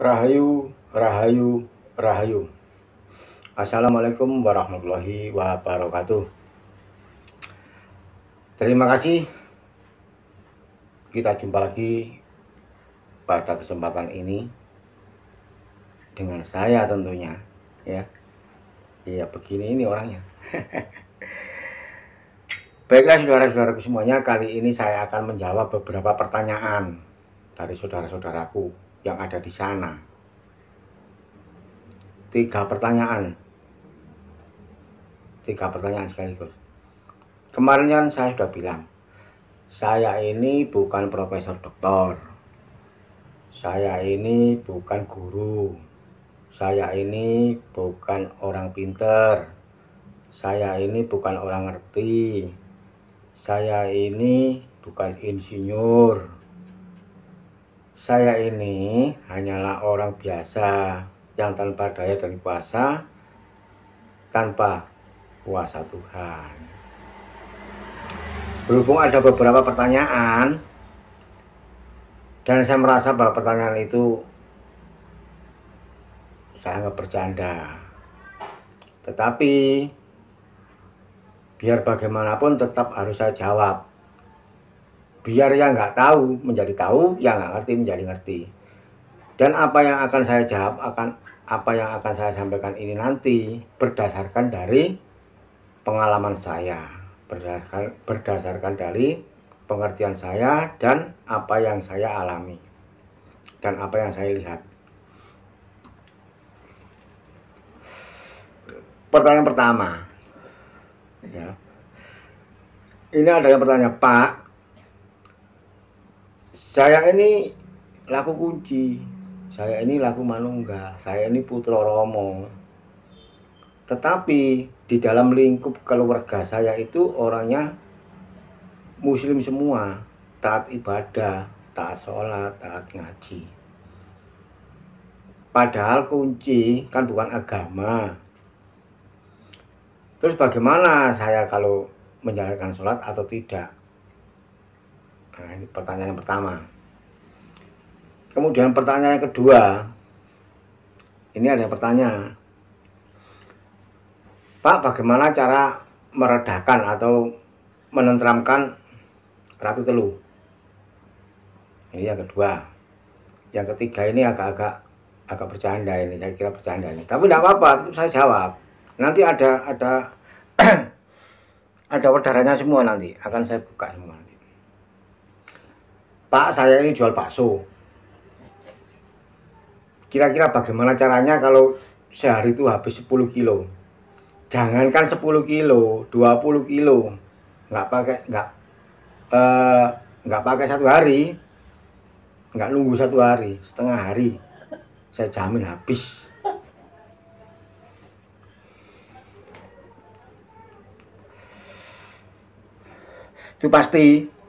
Rahayu, rahayu, rahayu. Assalamualaikum warahmatullahi wabarakatuh. Terima kasih. Kita jumpa lagi pada kesempatan ini dengan saya tentunya, ya. Iya, begini ini orangnya. Baiklah saudara-saudaraku semuanya, kali ini saya akan menjawab beberapa pertanyaan dari saudara-saudaraku yang ada di sana. 3 pertanyaan sekaligus. Kemarin kan saya sudah bilang, saya ini bukan profesor doktor, saya ini bukan guru, saya ini bukan orang pinter, saya ini bukan orang ngerti, saya ini bukan insinyur, saya ini hanyalah orang biasa yang tanpa daya dan kuasa, tanpa kuasa Tuhan. Berhubung ada beberapa pertanyaan dan saya merasa bahwa pertanyaan itu saya nggak bercanda, tetapi biar bagaimanapun tetap harus saya jawab. Biar yang nggak tahu menjadi tahu, yang nggak ngerti menjadi ngerti. Dan apa yang akan saya jawab, apa yang akan saya sampaikan ini nanti berdasarkan dari pengalaman saya, berdasarkan dari pengertian saya dan apa yang saya alami dan apa yang saya lihat. Pertanyaan pertama, ya. Ini ada yang bertanya, Pak, saya ini laku kunci, saya ini laku manunggal, saya ini putra romo. Tetapi di dalam lingkup keluarga saya itu orangnya muslim semua, taat ibadah, taat sholat, taat ngaji. Padahal kunci kan bukan agama. Terus bagaimana saya kalau menjalankan sholat atau tidak? Nah, ini pertanyaan yang pertama. Kemudian pertanyaan yang kedua, ini ada yang bertanya, Pak, bagaimana cara meredakan atau menenteramkan Ratu Telu? Ini yang kedua. Yang ketiga ini agak bercanda ini, saya kira bercanda ini. Tapi tidak apa-apa, itu saya jawab. Nanti ada ada wadaranya semua, nanti akan saya buka semua. Pak, saya ini jual bakso. Kira-kira bagaimana caranya kalau sehari itu habis 10 kilo? Jangankan 10 kilo, 20 kilo. Nggak pakai 1 hari, nggak nunggu 1 hari, setengah hari, saya jamin habis. Itu pasti.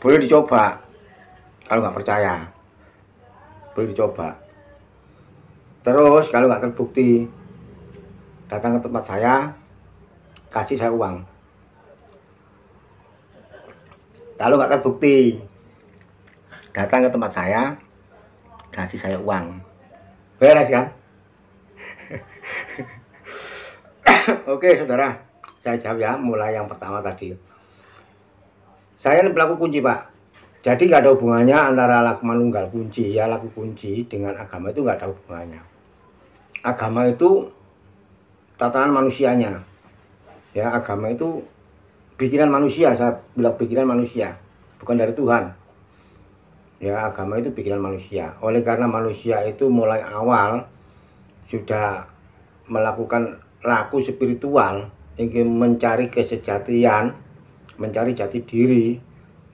Boleh dicoba. Kalau nggak percaya, boleh dicoba. Terus kalau nggak terbukti, datang ke tempat saya, kasih saya uang. Kalau nggak terbukti, datang ke tempat saya, kasih saya uang. Beres kan? Oke saudara, saya jawab ya, mulai yang pertama tadi. Saya ini pelaku kunci, Pak. Jadi nggak ada hubungannya antara laku manunggal kunci, ya laku kunci dengan agama itu nggak ada hubungannya. Agama itu tatanan manusianya. Ya, agama itu bikinan manusia, saya bilang bikinan manusia, bukan dari Tuhan. Ya, agama itu bikinan manusia. Oleh karena manusia itu mulai awal sudah melakukan laku spiritual, ingin mencari kesejatian, mencari jati diri,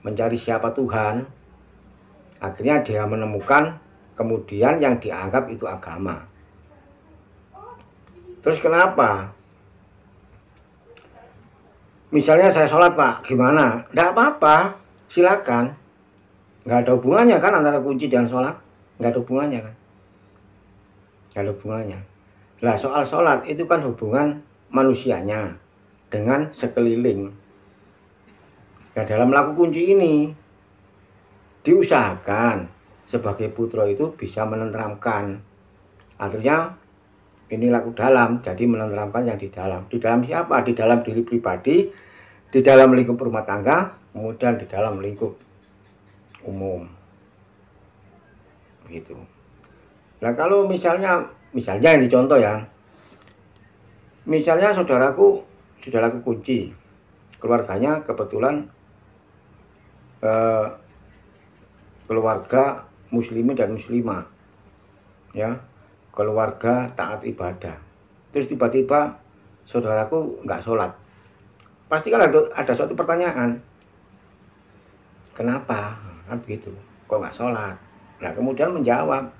mencari siapa Tuhan. Akhirnya dia menemukan kemudian yang dianggap itu agama. Terus kenapa? Misalnya saya sholat, Pak, gimana? Nggak apa-apa, silakan. Nggak ada hubungannya kan antara kunci dan sholat? Nggak ada hubungannya kan? Nggak ada hubungannya. Nah, soal sholat itu kan hubungan manusianya dengan sekeliling. Nah, dalam laku kunci ini diusahakan sebagai putra itu bisa menenteramkan. Artinya ini laku dalam, jadi menenteramkan yang di dalam. Di dalam siapa? Di dalam diri pribadi, di dalam lingkup rumah tangga, kemudian di dalam lingkup umum. Begitu. Nah kalau misalnya ini contoh ya. Misalnya saudaraku kunci, keluarganya kebetulan keluarga muslimin dan muslimah, ya, keluarga taat ibadah. Terus tiba-tiba saudaraku nggak sholat, pasti kan ada suatu pertanyaan, kenapa? Kan begitu, kok nggak sholat? Nah kemudian menjawab,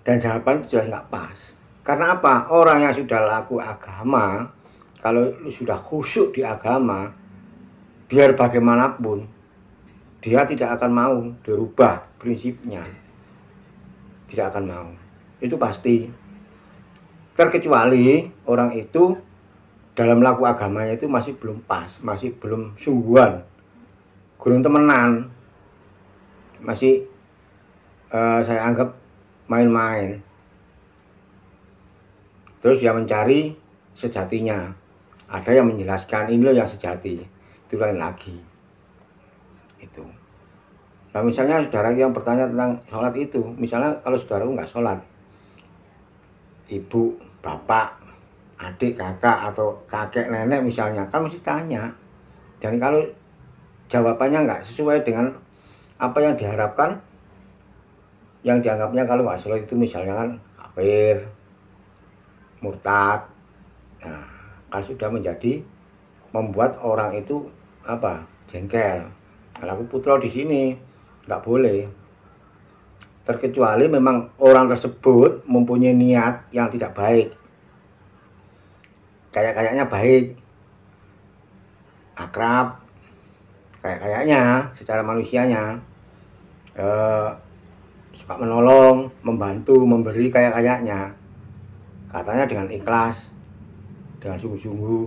dan jawaban itu jelas nggak pas. Karena apa? Orang yang sudah laku agama, kalau sudah khusyuk di agama, biar bagaimanapun dia tidak akan mau dirubah prinsipnya, tidak akan mau, itu pasti. Terkecuali orang itu dalam laku agamanya itu masih belum pas, masih belum sungguhan, gurung temenan, masih saya anggap main-main. Terus dia mencari sejatinya, ada yang menjelaskan ini loh yang sejati, itu lain lagi. Itu. Nah misalnya saudara yang bertanya tentang sholat itu, misalnya kalau saudara nggak sholat, ibu, bapak, adik, kakak, atau kakek, nenek misalnya, kan mesti tanya. Dan kalau jawabannya nggak sesuai dengan apa yang diharapkan, yang dianggapnya kalau nggak sholat itu misalnya kan kafir, murtad, nah kan sudah menjadi membuat orang itu apa, jengkel. Laku putra di sini nggak boleh, terkecuali memang orang tersebut mempunyai niat yang tidak baik, kayaknya baik, akrab, kayaknya secara manusianya, suka menolong, membantu, memberi kayaknya, katanya dengan ikhlas, dengan sungguh-sungguh.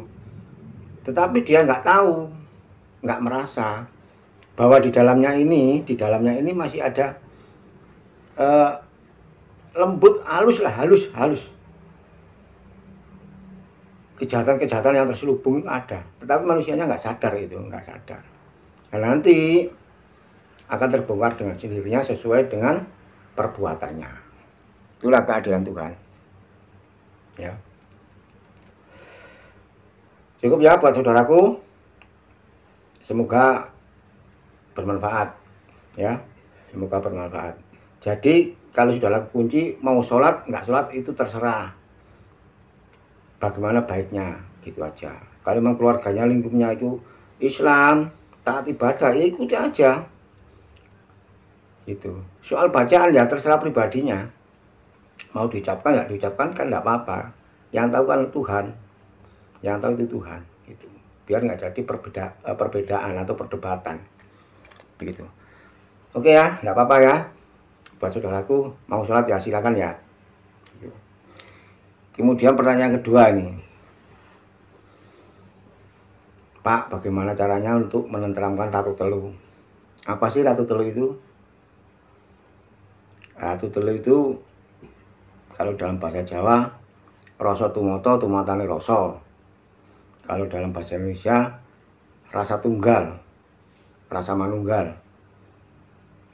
Tetapi dia nggak tahu, nggak merasa bahwa di dalamnya ini masih ada lembut, halus. Kejahatan yang terselubung ada, tetapi manusianya nggak sadar itu, nggak sadar. Nah, nanti akan terbongkar dengan sendirinya sesuai dengan perbuatannya. Itulah keadilan Tuhan. Ya. Cukup ya buat saudaraku. Semoga bermanfaat, ya. Semoga bermanfaat. Jadi kalau sudah laku kunci, mau sholat nggak sholat itu terserah. Bagaimana baiknya, gitu aja. Kalau memang keluarganya, lingkupnya itu Islam, taat ibadah, ya ikuti aja. Gitu. Soal bacaan ya terserah pribadinya. Mau diucapkan nggak diucapkan kan nggak apa-apa. Yang tahu kan Tuhan, yang tahu itu Tuhan. Gitu. Biar nggak jadi perbedaan atau perdebatan. Begitu. Oke ya, nggak apa-apa ya. Buat saudaraku mau sholat ya silakan ya. Kemudian pertanyaan kedua ini, Pak, bagaimana caranya untuk menenteramkan Ratu Telu? Apa sih Ratu Telu itu? Ratu Telu itu kalau dalam bahasa Jawa, rasa tumoto tumatane rasa. Kalau dalam bahasa Indonesia, rasa tunggal, rasa manunggal.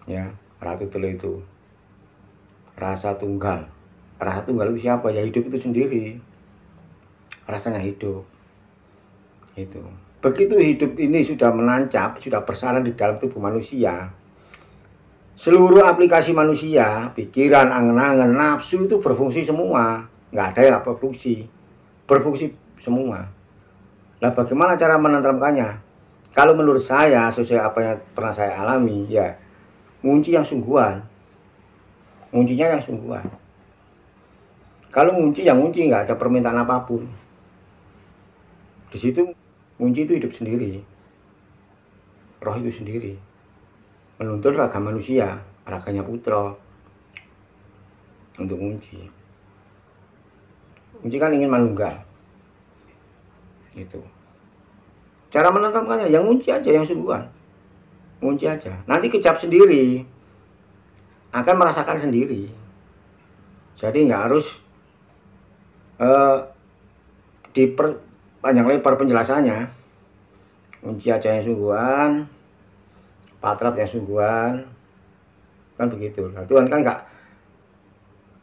Ya, Ratu Telu itu rasa tunggal. Rasa tunggal itu siapa? Ya hidup itu sendiri. Rasanya hidup. Itu. Begitu hidup ini sudah menancap, sudah bersarang di dalam tubuh manusia, seluruh aplikasi manusia, pikiran, angan-angan, nafsu itu berfungsi semua. Nggak ada yang berfungsi. Berfungsi semua. Nah bagaimana cara menenteramkannya? Kalau menurut saya, sesuai apa yang pernah saya alami, ya ngunci yang sungguhan. Nguncinya yang sungguhan. Kalau ngunci yang ngunci, nggak ada permintaan apapun. Di situ ngunci itu hidup sendiri, roh itu sendiri, menuntut raga manusia, raganya putra untuk ngunci. Ngunci kan ingin manunggal. Itu. Cara menentukannya yang ngunci aja yang sungguhan. Kunci aja. Nanti kejap sendiri, akan merasakan sendiri. Jadi nggak harus diperpanjang lebar penjelasannya. Kunci aja yang sungguhan, patrap yang sungguhan, kan begitu. Nah, Tuhan kan nggak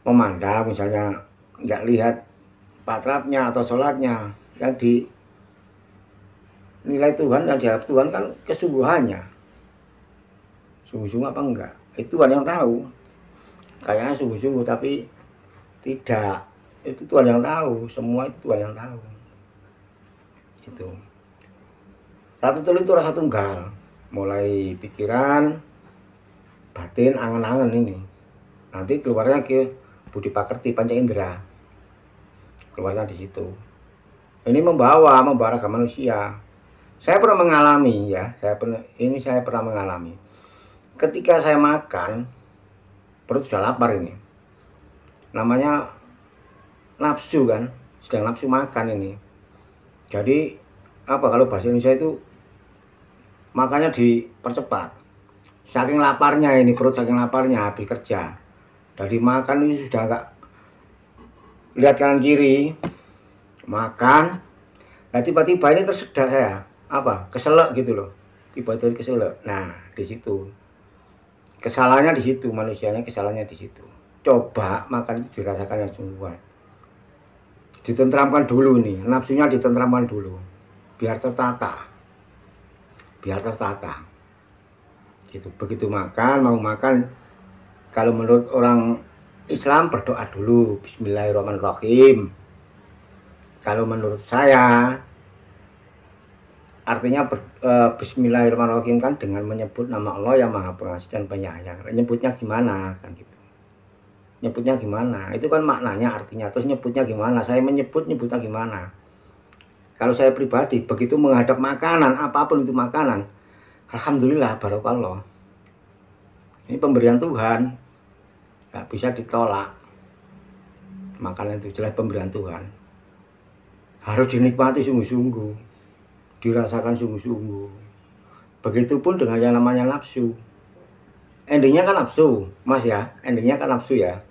memandang, misalnya nggak lihat patrapnya atau sholatnya, yang dinilai Tuhan, yang diharap Tuhan kan kesungguhannya, sungguh-sungguh apa enggak, itu Tuhan yang tahu. Kayaknya sungguh-sungguh tapi tidak, itu Tuhan yang tahu, semua itu Tuhan yang tahu. Gitu. Ratu Telu itu rasa tunggal, mulai pikiran, batin, angan-angan ini. Nanti keluarnya ke budi pakerti panca indera, keluarnya di situ. Ini membawa raga manusia. Saya pernah mengalami ya, saya pernah mengalami. Ketika saya makan, perut sudah lapar ini. Namanya nafsu kan, sedang nafsu makan ini. Jadi apa kalau bahasa Indonesia itu makanya dipercepat. Saking laparnya ini, perut saking laparnya habis kerja. Dari makan ini sudah agak lihat kanan kiri, makan. Nah tiba-tiba ini tersedak saya, apa? Keselak gitu loh. Tiba-tiba keselak. Nah di situ kesalahannya, di situ manusianya, kesalahannya di situ. Coba makan itu dirasakan yang sungguhan. Ditentramkan dulu nih, nafsunya ditentramkan dulu. Biar tertata. Biar tertata. Gitu. Begitu makan, mau makan, kalau menurut orang Islam berdoa dulu, Bismillahirrahmanirrahim. Kalau menurut saya, artinya Bismillahirrahmanirrahim kan dengan menyebut nama Allah yang Maha Pengasih dan Penyayang. Nyebutnya gimana kan gitu? Nyebutnya gimana? Itu kan maknanya, artinya. Terus nyebutnya gimana? Saya nyebutnya gimana? Kalau saya pribadi, begitu menghadap makanan, apapun itu makanan, alhamdulillah, barokallah. Ini pemberian Tuhan, nggak bisa ditolak. Makanan itu jelas pemberian Tuhan. Harus dinikmati sungguh-sungguh, dirasakan sungguh-sungguh. Begitupun dengan yang namanya nafsu. Endingnya kan nafsu, Mas ya. Endingnya kan nafsu ya.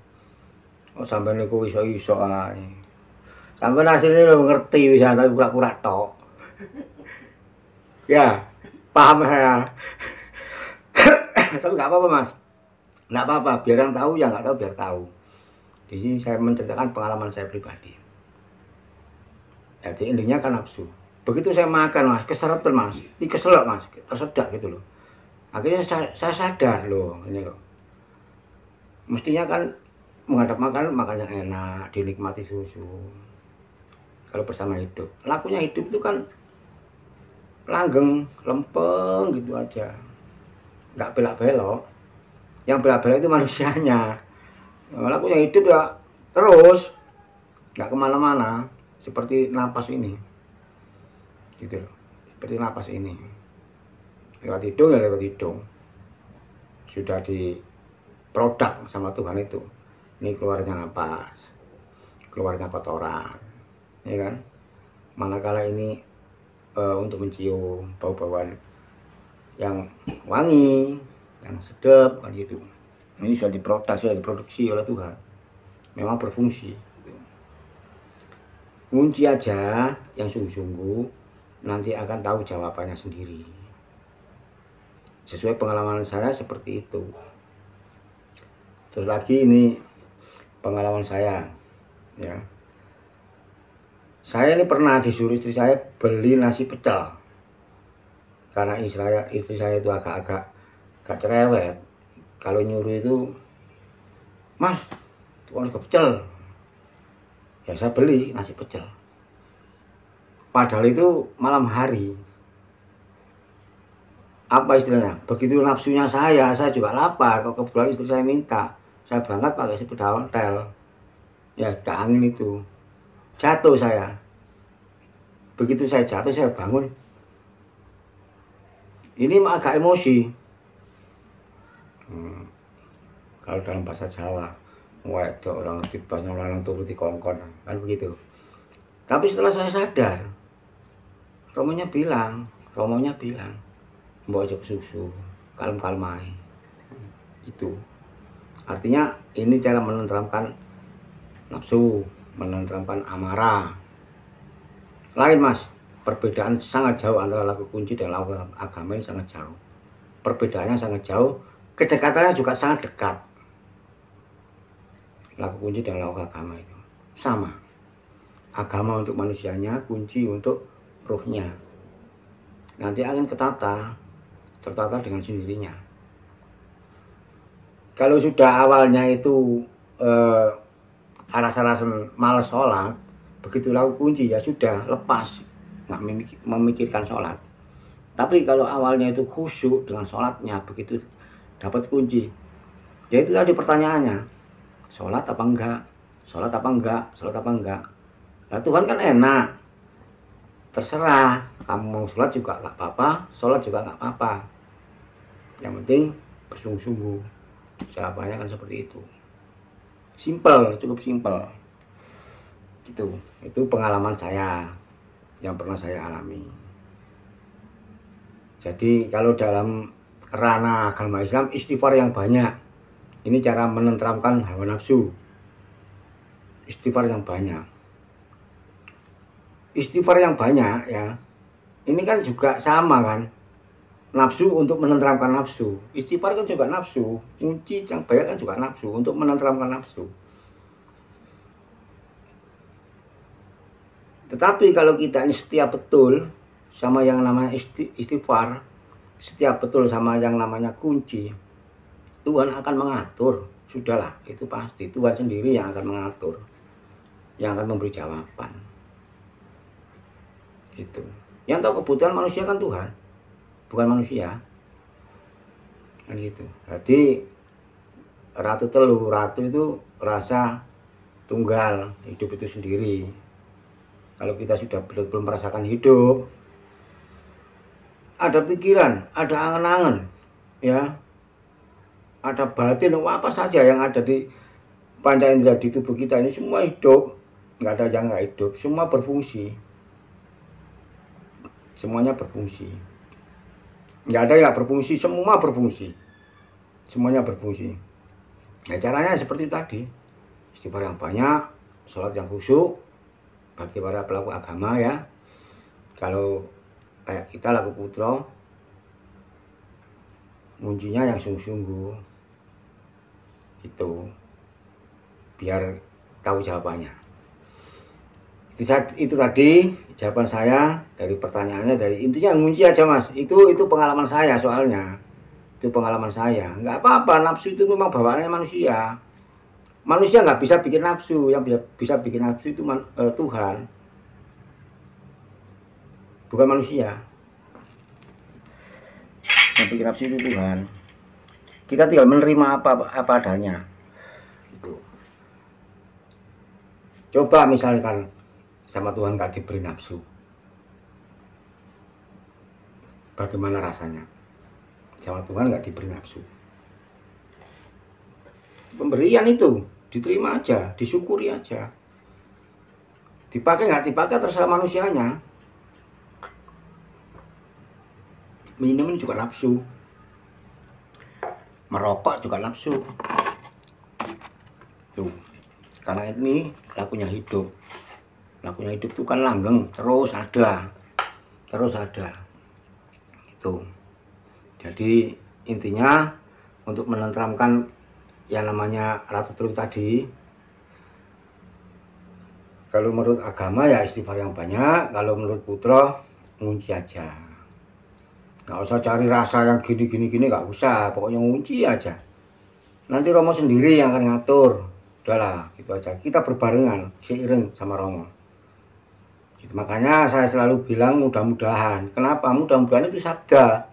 Oh sampai niku iso-iso ae. Sampai hasilnya lo ngerti bisa, tapi pura-pura tok. Ya, paham saya. Tapi nggak apa-apa Mas, nggak apa-apa. Biar yang tahu, yang nggak tahu biar tahu. Di sini saya menceritakan pengalaman saya pribadi. Jadi intinya kan nafsu. Begitu saya makan Mas, keseretan Mas, keselak Mas, tersedak gitu loh. Akhirnya saya sadar loh, ini loh. Mestinya kan menghadap makan yang enak, dinikmati susu. Kalau bersama hidup, lakunya hidup itu kan langgeng, lempeng gitu aja, nggak belak-belok. Yang belak-belok itu manusianya. Lakunya hidup ya terus, nggak kemana-mana. Seperti napas ini, gitu loh. Seperti napas ini, lewat hidung ya lewat hidung. Sudah di produk sama Tuhan itu. Ini keluarnya napas, keluarnya kotoran, ya kan? Manakala ini untuk mencium bau-bauan yang wangi, yang sedap, kan gitu. Ini sudah diproduksi oleh Tuhan. Memang berfungsi. Kunci aja yang sungguh-sungguh, nanti akan tahu jawabannya sendiri. Sesuai pengalaman saya seperti itu. Terus lagi ini pengalaman saya, ya. Saya ini pernah disuruh istri saya beli nasi pecel. Karena istri saya itu agak cerewet. Kalau nyuruh itu, Mas, tukang pecel. Ya saya beli nasi pecel. Padahal itu malam hari. Apa istilahnya? Begitu nafsunya saya juga lapar. Kok kebetulan istri saya minta. Saya berangkat pakai sepeda ontel. Ya, ada angin itu. Jatuh saya. Begitu saya jatuh, saya bangun. Ini agak emosi. Kalau dalam bahasa Jawa, wedok orang bebas orang turuti kongkon, kan begitu. Tapi setelah saya sadar, Romonya bilang, mbok ojo susu. kalem-kalem ae. Itu artinya ini cara menenteramkan nafsu, menenteramkan amarah. Lain mas, perbedaan sangat jauh antara lagu kunci dan lagu agama ini, sangat jauh. Perbedaannya sangat jauh, kedekatannya juga sangat dekat. Lagu kunci dan lagu agama itu sama. Agama untuk manusianya, kunci untuk rohnya. Nanti akan tertata dengan sendirinya. Kalau sudah awalnya itu alasan malas sholat, begitu lagu kunci ya sudah lepas, nggak memikirkan sholat. Tapi kalau awalnya itu khusyuk dengan sholatnya, begitu dapat kunci, ya itu tadi pertanyaannya, sholat apa enggak, sholat apa enggak, sholat apa enggak. Nah Tuhan kan enak, terserah kamu mau sholat juga nggak apa-apa, sholat juga nggak apa-apa, yang penting bersungguh-sungguh. Jawabannya kan seperti itu, simple, cukup simple. Itu pengalaman saya yang pernah saya alami. Jadi kalau dalam ranah agama Islam, istighfar yang banyak. Ini cara menenteramkan hawa nafsu. Istighfar yang banyak. Istighfar yang banyak ya. Ini kan juga sama kan. Nafsu untuk menenteramkan nafsu. Istighfar kan juga nafsu. Kunci yang banyak kan juga nafsu untuk menenteramkan nafsu. Tetapi kalau kita ini setia betul sama yang namanya istighfar, setia betul sama yang namanya kunci, Tuhan akan mengatur. Sudahlah, itu pasti Tuhan sendiri yang akan mengatur, yang akan memberi jawaban. Gitu. Yang tahu kebutuhan manusia kan Tuhan, bukan manusia. Kan gitu. Jadi ratu itu rasa tunggal, hidup itu sendiri. Kalau kita sudah belum merasakan hidup, ada pikiran, ada angan-angan, ya, ada batin, apa saja yang ada di panca indera di tubuh kita ini semua hidup, nggak ada yang nggak hidup, semua berfungsi, semuanya berfungsi, nggak ada yang berfungsi, semua berfungsi, semuanya berfungsi. Nah caranya seperti tadi, istighfar yang banyak, sholat yang khusyuk, bagi para pelaku agama ya. Kalau kayak kita laku putra, kuncinya yang sungguh-sungguh itu, biar tahu jawabannya. Itu tadi jawaban saya dari pertanyaannya, dari intinya ngunci aja mas. Itu pengalaman saya, soalnya itu pengalaman saya. Nggak apa-apa, nafsu itu memang bawaannya manusia. Manusia nggak bisa bikin nafsu, yang bisa bikin nafsu itu Tuhan, bukan manusia. Yang bikin nafsu itu Tuhan. Kita tinggal menerima apa adanya. Coba misalkan sama Tuhan nggak diberi nafsu, bagaimana rasanya? Sama Tuhan nggak diberi nafsu, pemberian itu diterima aja, disyukuri aja. Dipakai nggak dipakai terserah manusianya. Minum juga nafsu, merokok juga nafsu. Tuh, karena ini lakunya hidup. Lakunya hidup itu kan langgeng, terus ada. Itu. Jadi intinya untuk menenteramkan yang namanya ratu terus tadi, kalau menurut agama ya istighfar yang banyak, kalau menurut putra ngunci aja. Nggak usah cari rasa yang gini nggak usah, pokoknya ngunci aja. Nanti Romo sendiri yang akan ngatur. Udahlah, gitu aja. Kita berbarengan, seiring sama Romo. Gitu, makanya saya selalu bilang mudah-mudahan. Kenapa? Mudah-mudahan itu sabda.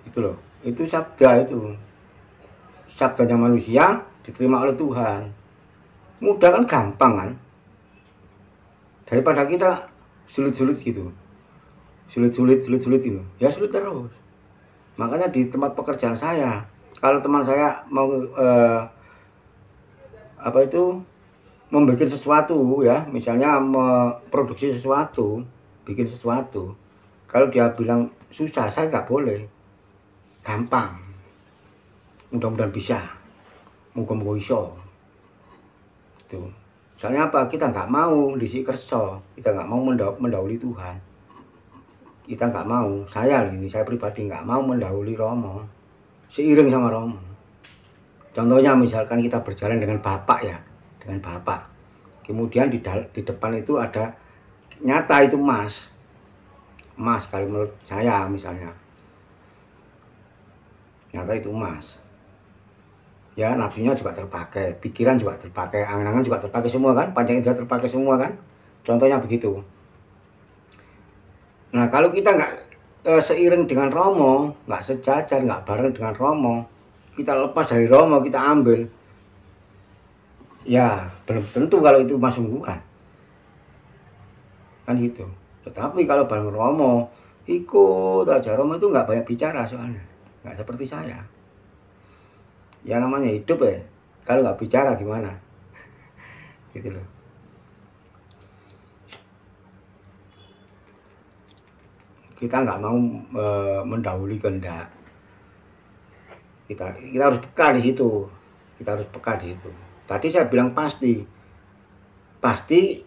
Itu loh, itu sabda itu. Sabdanya manusia diterima oleh Tuhan. Mudah kan, gampang kan, daripada kita sulit-sulit gitu, sulit itu ya sulit terus. Makanya di tempat pekerjaan saya, kalau teman saya mau membuat sesuatu ya, misalnya memproduksi sesuatu, bikin sesuatu, kalau dia bilang susah, saya nggak boleh. gampang, mudah-mudahan bisa, muga-muga iso. Tuh. Soalnya apa? Kita nggak mau disi kerso, kita nggak mau mendahului Tuhan. Kita nggak mau, saya pribadi nggak mau mendahului Romo, seiring sama Romo. Contohnya misalkan kita berjalan dengan Bapak ya, dengan Bapak. Kemudian di depan itu ada nyata itu Mas kalau menurut saya misalnya. Nyata itu Mas. Ya nafsunya juga terpakai, pikiran juga terpakai, angan-angan juga terpakai semua kan, panca indera terpakai semua kan. Contohnya begitu. Nah kalau kita nggak seiring dengan Romo, nggak sejajar, nggak bareng dengan Romo, kita lepas dari Romo, kita ambil, ya belum tentu kalau itu mas sungguhan kan gitu. Tetapi kalau bareng Romo, ikut aja. Romo itu nggak banyak bicara soalnya, nggak seperti saya. Ya namanya hidup ya, kalau nggak bicara gimana gitu loh. Kita nggak mau mendahului kehendak. Kita harus peka di situ. Kita harus peka di situ. Tadi saya bilang pasti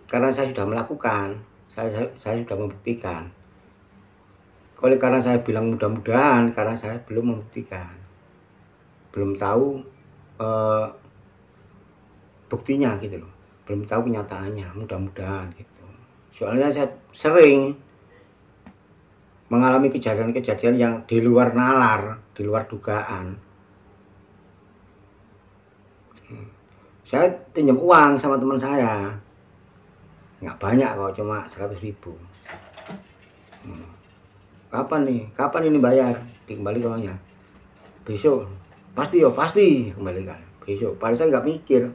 karena saya sudah melakukan, saya sudah membuktikan. Oleh karena saya bilang mudah-mudahan, karena saya belum membuktikan, belum tahu buktinya gitu loh, belum tahu kenyataannya. Mudah-mudahan gitu. Soalnya saya sering mengalami kejadian-kejadian yang di luar nalar, di luar dugaan. Saya pinjam uang sama teman saya, nggak banyak kok, cuma 100.000. Kapan ini bayar? Dikembalikan uangnya besok. Pasti ya, pasti kembalikan besok. Padahal saya nggak mikir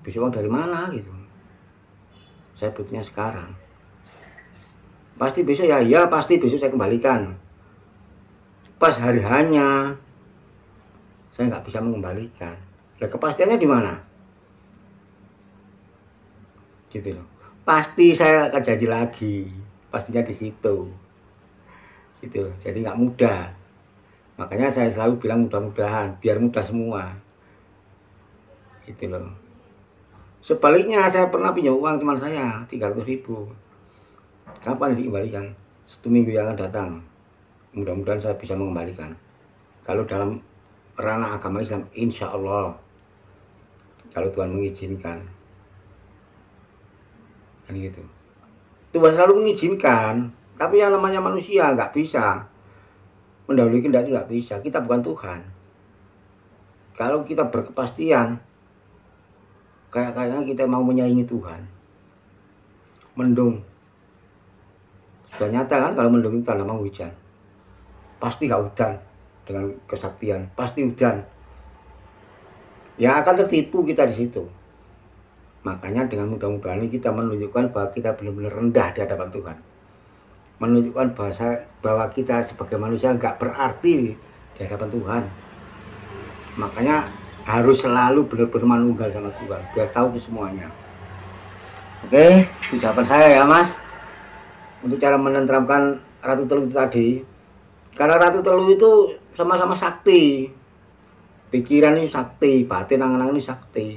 besok uang dari mana gitu, saya butuhnya sekarang. Pasti besok ya, iya pasti besok saya kembalikan. Pas hari hanya saya nggak bisa mengembalikan. Nah, kepastiannya di mana? Gitu loh. Pasti saya akan janji lagi, pastinya di situ. Gitu. Jadi nggak mudah. Makanya saya selalu bilang mudah-mudahan, biar mudah semua. Gitu loh. Sebaliknya saya pernah pinjam uang teman saya 300.000. Kapan dikembalikan? 1 minggu yang akan datang. Mudah-mudahan saya bisa mengembalikan. Kalau dalam ranah agama Islam, insya Allah, kalau Tuhan mengizinkan, kan gitu. Tuhan selalu mengizinkan, tapi yang namanya manusia nggak bisa mendahului kehendak, itu nggak bisa. Kita bukan Tuhan. Kalau kita berkepastian, kayaknya kita mau menyaingi Tuhan. Mendung, sudah nyata kan kalau mendung itu tanda mau hujan. Pasti nggak hujan dengan kesaktian, pasti hujan. Ya akan tertipu kita di situ. Makanya dengan mudah-mudahan ini kita menunjukkan bahwa kita benar-benar rendah di hadapan Tuhan. Menunjukkan bahwa kita sebagai manusia nggak berarti di hadapan Tuhan. Makanya harus selalu benar-benar manunggal sama Tuhan, biar tahu semuanya. Oke, itu jawaban saya ya Mas. Untuk cara menenteramkan Ratu Telu itu tadi. Karena Ratu Telu itu sama-sama sakti. Pikiran ini sakti, batin angan-angan ini sakti.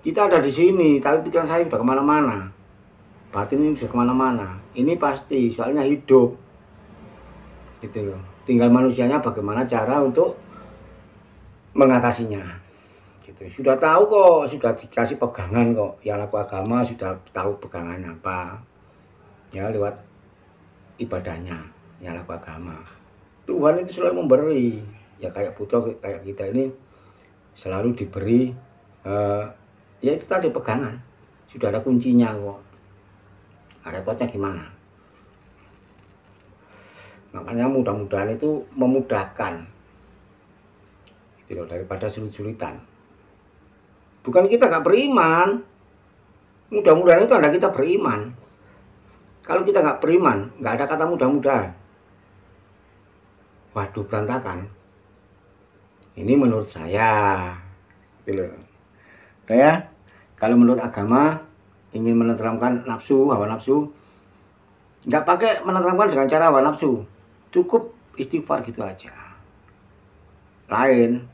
Kita ada di sini, tapi pikiran saya sudah kemana-mana. Batin ini sudah kemana-mana. Ini pasti, soalnya hidup. Gitu loh. Tinggal manusianya bagaimana cara untuk mengatasinya. Gitu. Sudah tahu kok, sudah dikasih pegangan kok. Yang laku agama sudah tahu pegangan apa. Ya lewat ibadahnya, yang laku agama. Tuhan itu selalu memberi. Ya kayak putra kayak kita ini selalu diberi ya itu tadi pegangan, sudah ada kuncinya kok. Repotnya gimana? Makanya mudah-mudahan itu memudahkan gitu, daripada sulit-sulitan. Bukan kita gak beriman, mudah-mudahan itu tanda kita beriman. Kalau kita gak beriman, gak ada kata mudah-mudahan. Waduh, berantakan. Ini menurut saya, gitu loh. Kayak kalau menurut agama ingin menenteramkan nafsu, hawa nafsu, nggak pakai menenteramkan dengan cara hawa nafsu, cukup istighfar gitu aja. lain.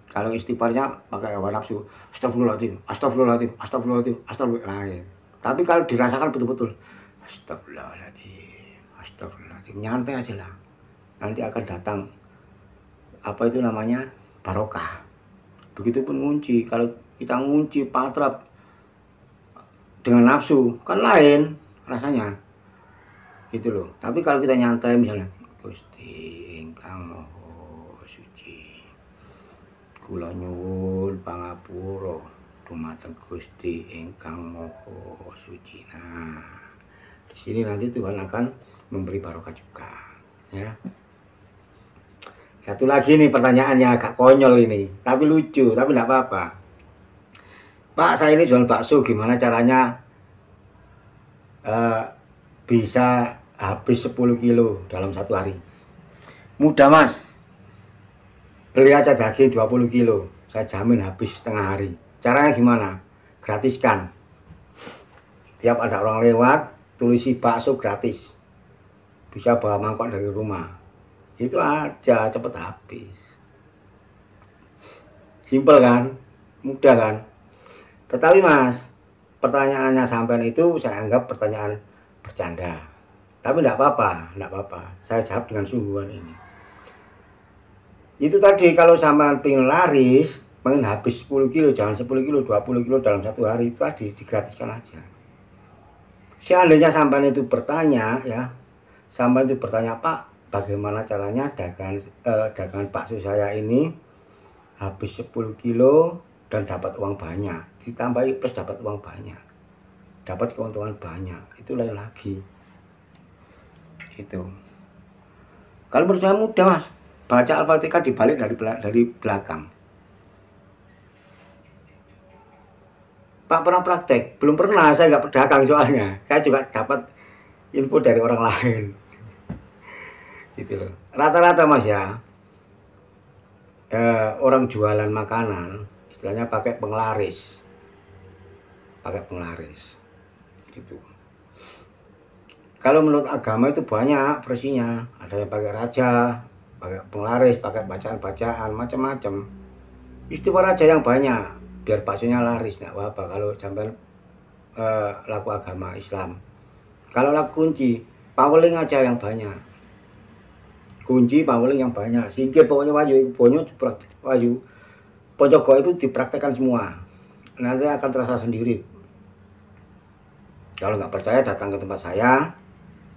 Kalau istighfarnya pakai hawa nafsu, astagfirullahaladzim, astagfirullahaladzim, astagfirullahaladzim, astagfirullahaladzim, lain. Tapi kalau dirasakan betul-betul, astagfirullahaladzim, astagfirullahaladzim, nyantai aja lah. Nanti akan datang apa itu namanya barokah. Begitupun ngunci, kalau kita ngunci patrap dengan nafsu kan lain rasanya, gitu loh. Tapi kalau kita nyantai misalnya, Gusti ingkang Maha Suci, kula nyuwun pangapura dumateng Gusti ingkang Maha Suci. Nah, di sini nanti Tuhan akan memberi barokah juga, ya. Satu lagi nih pertanyaannya agak konyol ini, tapi lucu, tapi enggak apa-apa. Pak, saya ini jual bakso, gimana caranya bisa habis 10 kilo dalam satu hari? Mudah Mas, beli aja daging 20 kilo, saya jamin habis setengah hari. Caranya gimana? Gratiskan. Tiap ada orang lewat, tulisi bakso gratis, bisa bawa mangkok dari rumah. Itu aja, cepet habis. Simpel kan? Mudah kan? Tetapi Mas, pertanyaannya sampean itu saya anggap pertanyaan bercanda. Tapi enggak apa-apa, enggak apa-apa. Saya jawab dengan sungguhan ini. Itu tadi, kalau sampean pengen laris, pengen habis 10 kilo, jangan 10 kilo, 20 kilo dalam satu hari, itu tadi digratiskan aja. Seandainya sampean itu bertanya, ya, sampean itu bertanya, Pak, bagaimana caranya dagangan bakso saya ini habis 10 kilo dan dapat uang banyak, ditambahi plus dapat uang banyak, dapat keuntungan banyak, itu lain lagi. Itu kalau menurut saya mudah Mas, baca Al-Fatihah dibalik dari belakang. Pak pernah praktek? Belum pernah, saya nggak pedagang soalnya, saya juga dapat info dari orang lain. Gitu loh. Rata-rata Mas ya, orang jualan makanan istilahnya pakai penglaris, gitu. Kalau menurut agama itu banyak versinya, ada yang pakai raja, pakai penglaris, pakai bacaan-bacaan, macam-macam. Istighfar aja yang banyak, biar baksonya laris, nggak apa-apa. Kalau sampai laku agama Islam, kalau laku kunci, paweling aja yang banyak. Kunci paweling yang banyak, singkir pokoknya waju pojok itu dipraktekkan semua, nanti akan terasa sendiri. Kalau nggak percaya datang ke tempat saya,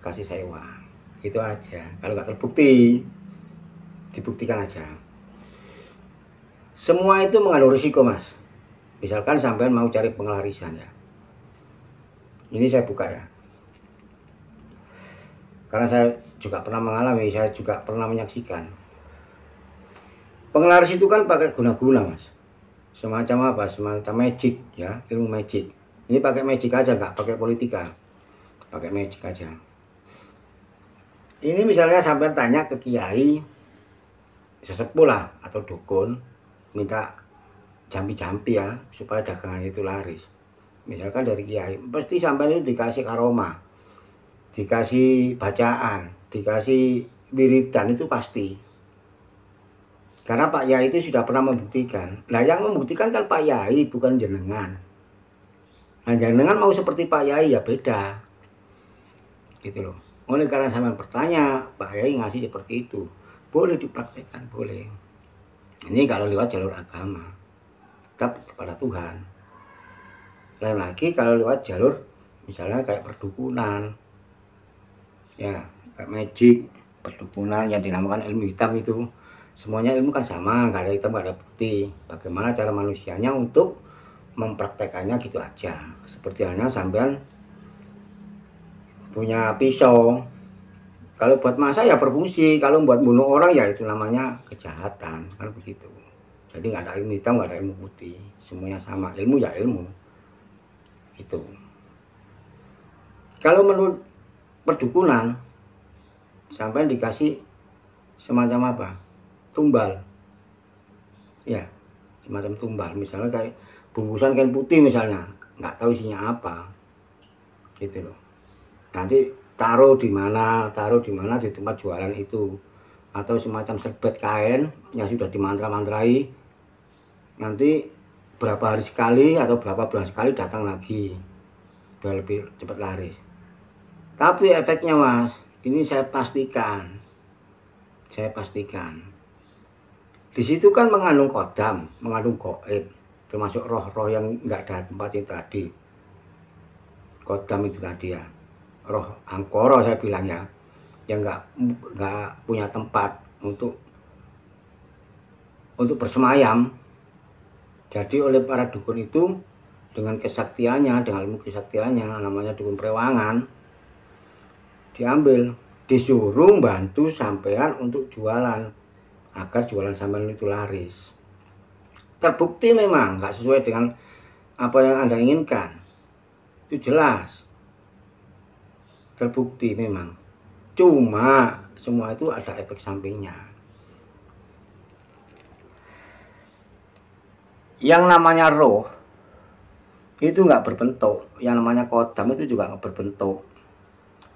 kasih saya uang, itu aja. Kalau nggak terbukti, dibuktikan aja. Semua itu mengandung risiko Mas. Misalkan sampean mau cari pengelarisan ya, ini saya buka ya, karena saya juga pernah mengalami, saya juga pernah menyaksikan. Penglaris itu kan pakai guna-guna Mas, semacam apa, semacam magic ya, ilmu magic. Ini pakai magic aja, nggak pakai politika, pakai magic aja. Ini misalnya sampai tanya ke kiai, sesepuh lah atau dukun, minta jampi-jampi ya supaya dagangan itu laris. Misalkan dari kiai, pasti sampai itu dikasih karomah, dikasih bacaan, dikasih wiridan, itu pasti. Karena Pak Yai itu sudah pernah membuktikan. Nah yang membuktikan kan Pak Yai, bukan jenengan. Nah jenengan mau seperti Pak Yai ya beda, gitu loh. Oleh karena sampean bertanya, Pak Yai ngasih seperti itu, boleh dipraktekkan, boleh. Ini kalau lewat jalur agama, tetap kepada Tuhan. Lain lagi kalau lewat jalur misalnya kayak perdukunan, ya kayak magic, perdukunan yang dinamakan ilmu hitam itu. Semuanya ilmu kan sama, nggak ada hitam, nggak ada putih. Bagaimana cara manusianya untuk mempraktekannya, gitu aja. Seperti halnya sampean punya pisau, kalau buat masak ya berfungsi, kalau buat bunuh orang ya itu namanya kejahatan, kan begitu. Jadi nggak ada ilmu hitam, nggak ada ilmu putih, semuanya sama, ilmu ya ilmu. Itu. Kalau menurut perdukunan, sampai dikasih semacam apa? Tumbal. Ya, semacam tumbal. Misalnya kayak bungkusan kain putih misalnya, nggak tahu isinya apa. Gitu loh. Nanti taruh di mana di tempat jualan itu. atau semacam serbet kain yang sudah dimantra-mantrai, nanti berapa hari sekali atau berapa bulan sekali datang lagi biar lebih cepat laris. Tapi efeknya Mas, ini saya pastikan di situ kan mengandung kodam, mengandung goib, termasuk roh-roh yang nggak ada tempat itu tadi. Kodam itu tadi ya, roh angkoro saya bilang ya, yang nggak punya tempat untuk bersemayam. Jadi oleh para dukun itu dengan kesaktiannya, dengan ilmu kesaktiannya, namanya dukun perewangan, diambil, disuruh bantu sampean untuk jualan, agar jualan sampean itu laris. Terbukti memang nggak sesuai dengan apa yang Anda inginkan, itu jelas terbukti memang. Cuma semua itu ada efek sampingnya. Yang namanya roh itu nggak berbentuk, yang namanya kodam itu juga nggak berbentuk,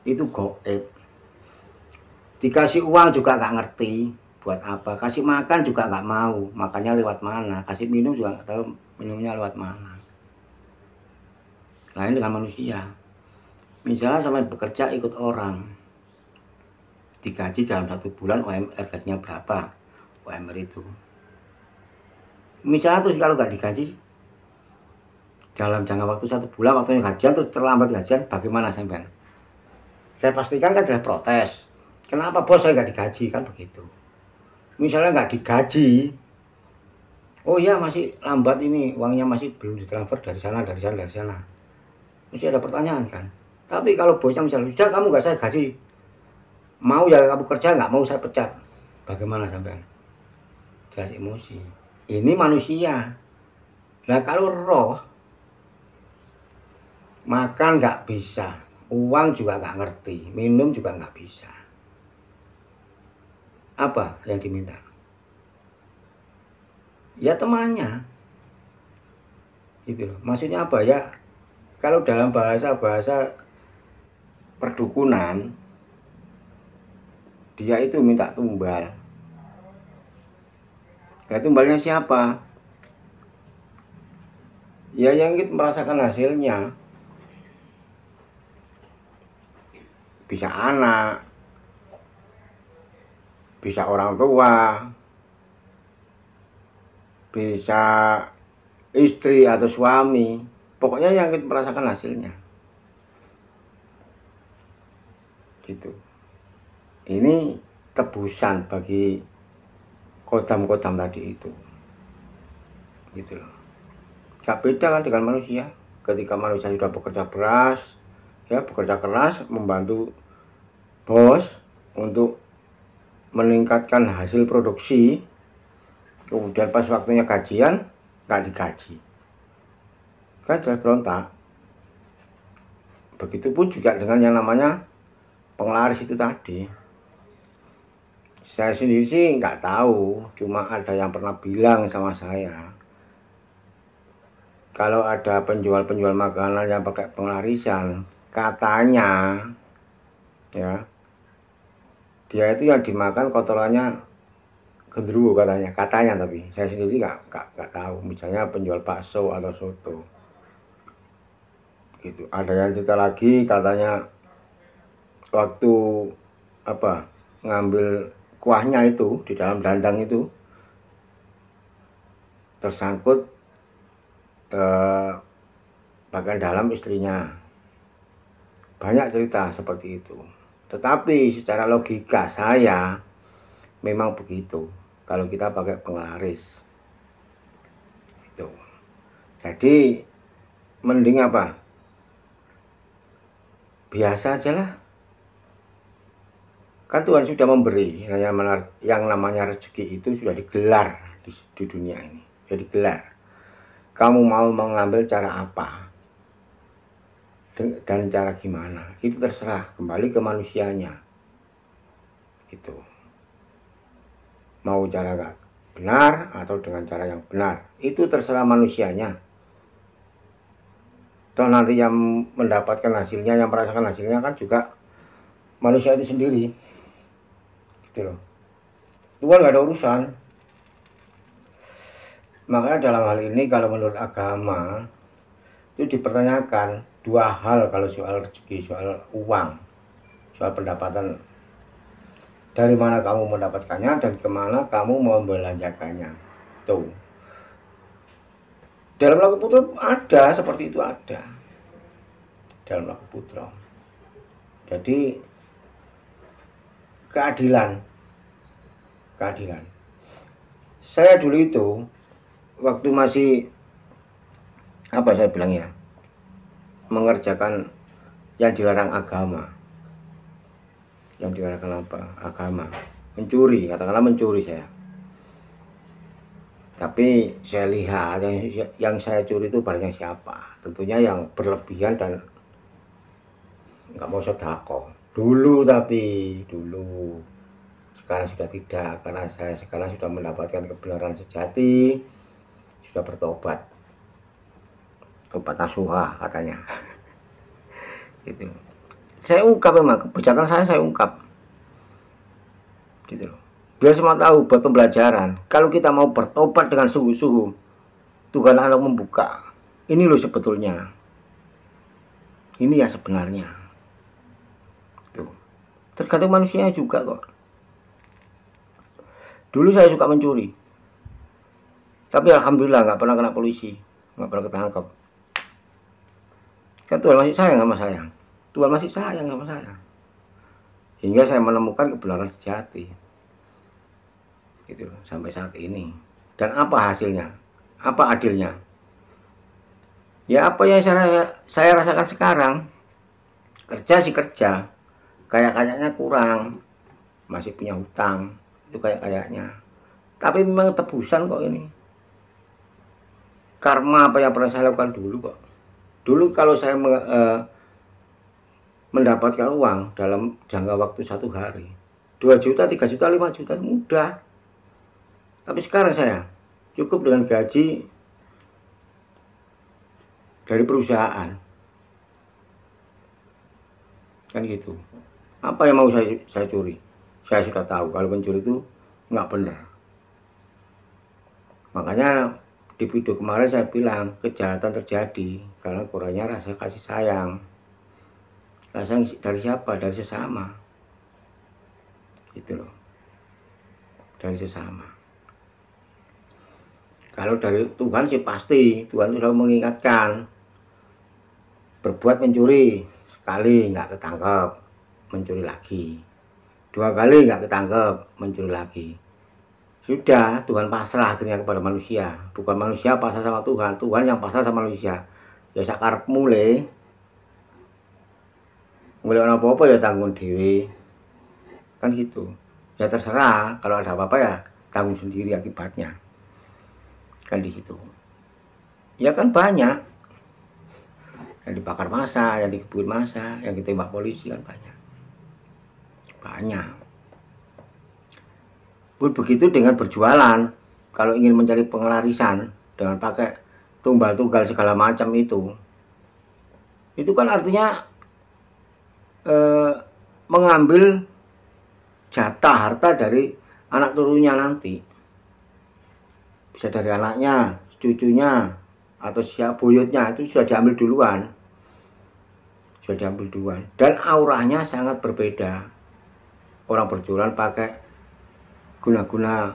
itu goib. Dikasih uang juga nggak ngerti buat apa, kasih makan juga nggak mau, makannya lewat mana, kasih minum juga nggak tahu minumnya lewat mana. Lain dengan manusia, misalnya sampai bekerja ikut orang, digaji dalam 1 bulan, UMR gajinya berapa, UMR itu misalnya, terus kalau nggak digaji dalam jangka waktu 1 bulan, waktunya gajian terus terlambat gajian, bagaimana sampean? Saya pastikan kan adalah protes. Kenapa bos saya nggak digaji, kan begitu. Misalnya nggak digaji, oh ya masih lambat ini, uangnya masih belum ditransfer dari sana, mesti ada pertanyaan kan. Tapi kalau bosnya misalnya, sudah kamu nggak saya gaji, mau ya kamu kerja, nggak mau saya pecat, bagaimana sampean? Jelas emosi. Ini manusia. Nah kalau roh, makan nggak bisa, uang juga nggak ngerti, minum juga nggak bisa. Apa yang diminta? Ya temannya. Gitu loh. Maksudnya apa ya? Kalau dalam bahasa perdukunan, dia itu minta tumbal. Nah, tumbalnya siapa? Ya yang ingin merasakan hasilnya. Bisa anak, bisa orang tua, bisa istri atau suami, pokoknya yang ingin merasakan hasilnya. Gitu. Ini tebusan bagi kodam-kodam tadi itu, gitu loh. Gak beda kan dengan manusia. Ketika manusia sudah bekerja keras membantu bos untuk meningkatkan hasil produksi, kemudian pas waktunya gajian nggak digaji, kan jelas berontak. Begitupun juga dengan yang namanya penglaris itu tadi. Saya sendiri sih nggak tahu, cuma ada yang pernah bilang sama saya, kalau ada penjual-penjual makanan yang pakai penglarisan, katanya ya, dia itu yang dimakan kotorannya genderuwo katanya, tapi saya sendiri nggak tahu. Misalnya penjual bakso atau soto, gitu. Ada yang cerita lagi, katanya waktu ngambil kuahnya itu di dalam dandang itu tersangkut bagian dalam istrinya. Banyak cerita seperti itu. Tetapi secara logika saya memang begitu kalau kita pakai penglaris itu. Jadi mending apa? Biasa aja lah. Kan Tuhan sudah memberi, yang namanya rezeki itu sudah digelar di dunia ini, sudah digelar. Kamu mau mengambil cara apa dan cara gimana, itu terserah, kembali ke manusianya. Itu mau cara gak benar atau dengan cara yang benar, itu terserah manusianya. Toh nanti yang mendapatkan hasilnya, yang merasakan hasilnya kan juga manusia itu sendiri. Gitu loh. Tuhan nggak ada urusan. Makanya dalam hal ini kalau menurut agama itu dipertanyakan dua hal kalau soal rezeki, soal uang, soal pendapatan. Dari mana kamu mendapatkannya dan kemana kamu membelanjakannya. Tuh. Dalam Laku Putra ada seperti itu, ada. Dalam Laku Putra. Jadi keadilan. Saya dulu itu waktu masih apa saya bilangnya, mengerjakan yang dilarang agama. Yang dilarang apa? Agama. Mencuri, katakanlah mencuri saya. Tapi saya lihat yang saya curi itu barangnya siapa. Tentunya yang berlebihan dan nggak mau sedekah. Dulu sekarang sudah tidak, karena saya sekarang sudah mendapatkan kebenaran sejati, sudah bertobat, tobat nasuha katanya. Gitu. Saya ungkap memang kebejatan saya ungkap, gitu loh. Biar semua tahu buat pembelajaran. Kalau kita mau bertobat dengan sungguh-sungguh, Tuhan akan membuka. Ini loh sebetulnya, ini yang sebenarnya. Tuh. Tergantung manusia juga kok. Dulu saya suka mencuri, tapi alhamdulillah nggak pernah kena polisi, nggak pernah ketangkep. Kan Tuhan masih sayang sama saya, Tuhan masih sayang sama saya, hingga saya menemukan kebenaran sejati, gitu sampai saat ini. Dan apa hasilnya? Apa adilnya? Ya apa yang saya rasakan sekarang. Kerja sih kerja, kayaknya kurang, masih punya hutang. Itu kayaknya, tapi memang tebusan kok ini. Karma apa yang pernah saya lakukan dulu kok. Dulu kalau saya mendapatkan uang dalam jangka waktu 1 hari 2 juta, 3 juta, 5 juta mudah. Tapi sekarang saya cukup dengan gaji dari perusahaan, kan gitu. Apa yang mau saya curi? Saya sudah tahu kalau mencuri itu nggak benar. Makanya di video kemarin saya bilang kejahatan terjadi karena kurangnya rasa kasih sayang. Rasa dari siapa? Dari sesama. Gitu loh. Dari sesama. Kalau dari Tuhan sih pasti Tuhan sudah mengingatkan. Berbuat mencuri sekali nggak ketangkep, mencuri lagi. 2 kali nggak ketangkep, mencuri lagi. Sudah, Tuhan pasrah akhirnya kepada manusia. Bukan manusia pasrah sama Tuhan, Tuhan yang pasrah sama manusia. Ya sakarep mulai apa-apa ya tanggung dewe. Kan gitu. Ya terserah, kalau ada apa-apa ya tanggung sendiri akibatnya. Kan di situ. Ya kan banyak. Yang dibakar massa, yang dikebukin massa, yang ditembak polisi kan banyak. Pun begitu dengan berjualan. Kalau ingin mencari pengelarisan dengan pakai tumbal-tunggal segala macam itu kan artinya mengambil jatah harta dari anak turunnya nanti. Bisa dari anaknya, cucunya, atau siapa buyutnya, itu sudah diambil duluan. Dan auranya sangat berbeda. Orang berjualan pakai guna-guna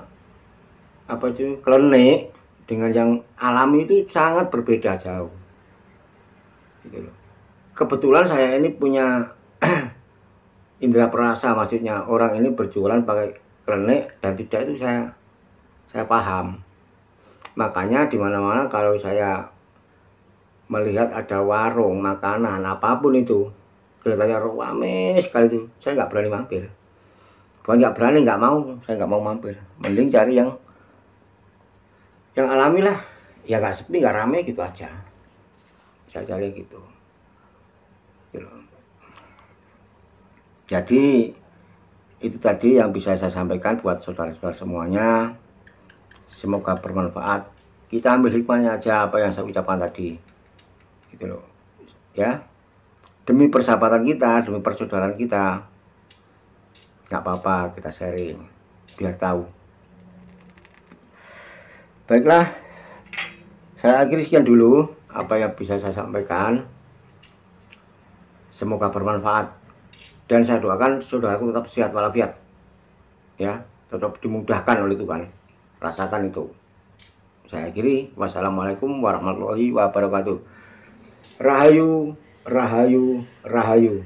apa itu klenik dengan yang alami itu sangat berbeda jauh. Gitu loh. Kebetulan saya ini punya indera perasa, maksudnya orang ini berjualan pakai klenik dan tidak, itu saya paham. Makanya di mana-mana kalau saya melihat ada warung makanan apapun itu kelihatannya ramai sekali, itu saya nggak berani mampir. Bukan nggak berani, nggak mau, saya nggak mau mampir. Mending cari yang alami lah, ya nggak sepi, nggak rame gitu aja. Saya cari gitu. Jadi itu tadi yang bisa saya sampaikan buat saudara-saudara semuanya. Semoga bermanfaat. Kita ambil hikmahnya aja apa yang saya ucapkan tadi, gitu loh. Ya, demi persahabatan kita, demi persaudaraan kita. Nggak apa-apa kita sharing biar tahu Baiklah, saya akhiri sekian dulu apa yang bisa saya sampaikan. Semoga bermanfaat dan saya doakan saudaraku tetap sehat walafiat, ya, tetap dimudahkan oleh Tuhan. Rasakan itu. Saya akhiri. Wassalamualaikum warahmatullahi wabarakatuh. Rahayu, rahayu, rahayu.